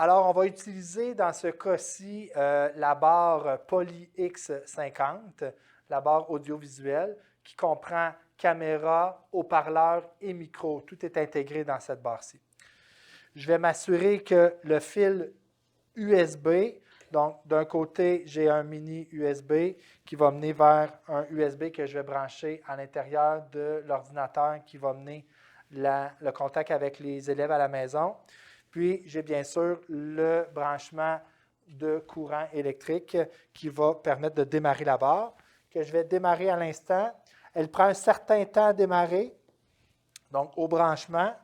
Alors, on va utiliser dans ce cas-ci la barre Poly X50, la barre audiovisuelle, qui comprend caméra, haut-parleur et micro. Tout est intégré dans cette barre-ci. Je vais m'assurer que le fil USB, donc d'un côté, j'ai un mini USB qui va mener vers un USB que je vais brancher à l'intérieur de l'ordinateur qui va mener le contact avec les élèves à la maison. Puis, j'ai bien sûr le branchement de courant électrique qui va permettre de démarrer la barre, que je vais démarrer à l'instant. Elle prend un certain temps à démarrer. Donc, au branchement,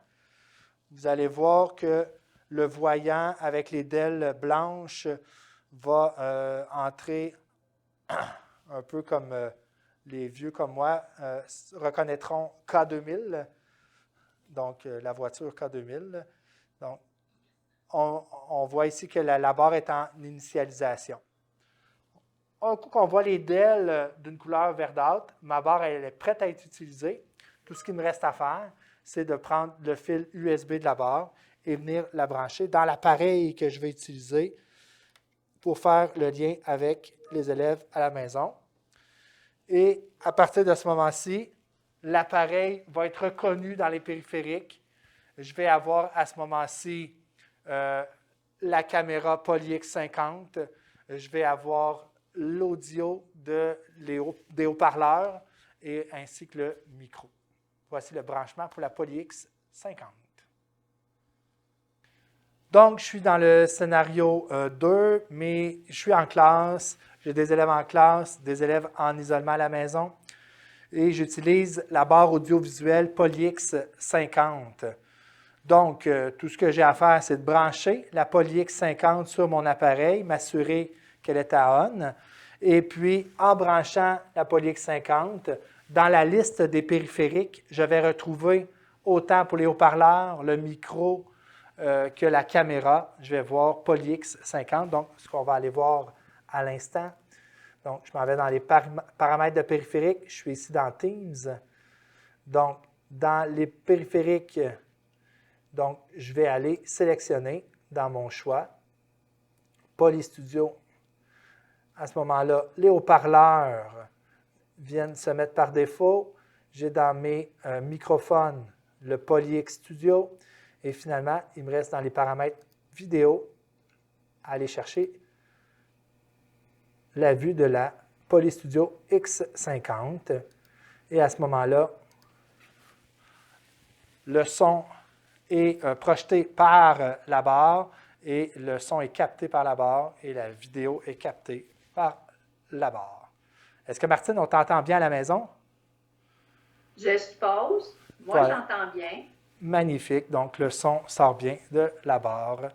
vous allez voir que le voyant avec les DEL blanches va entrer un peu comme les vieux comme moi reconnaîtront K2000, donc la voiture K2000. Donc, on voit ici que la barre est en initialisation. Un coup qu'on voit les DEL d'une couleur verdâtre, ma barre elle est prête à être utilisée. Tout ce qu'il me reste à faire, c'est de prendre le fil USB de la barre et venir la brancher dans l'appareil que je vais utiliser pour faire le lien avec les élèves à la maison. Et à partir de ce moment-ci, l'appareil va être reconnu dans les périphériques. Je vais avoir à ce moment-ci la caméra Poly X50. Je vais avoir l'audio des haut-parleurs et ainsi que le micro. Voici le branchement pour la Poly X50. Donc, je suis dans le scénario 2, mais je suis en classe. J'ai des élèves en classe, des élèves en isolement à la maison. Et j'utilise la barre audiovisuelle Poly X50. Donc, tout ce que j'ai à faire, c'est de brancher la Poly X50 sur mon appareil, m'assurer qu'elle est à on. Et puis, en branchant la Poly X50, dans la liste des périphériques, je vais retrouver autant pour les haut-parleurs, le micro que la caméra. Je vais voir Poly X50, donc ce qu'on va aller voir à l'instant. Donc, je m'en vais dans les paramètres de périphériques. Je suis ici dans Teams. Donc, dans les périphériques, donc, je vais aller sélectionner dans mon choix Poly Studio. À ce moment-là, les haut-parleurs viennent se mettre par défaut. J'ai dans mes microphones le Poly X Studio. Et finalement, il me reste dans les paramètres vidéo à aller chercher la vue de la Poly Studio X50. Et à ce moment-là, le son est projeté par la barre et le son est capté par la barre et la vidéo est captée par la barre. Est-ce que Martine, on t'entend bien à la maison? Je suppose. Moi, voilà. J'entends bien. Magnifique. Donc, le son sort bien de la barre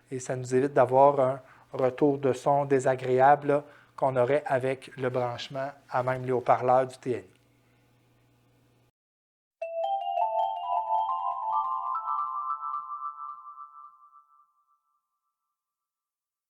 et ça nous évite d'avoir un retour de son désagréable qu'on aurait avec le branchement à même les haut-parleurs du TNI.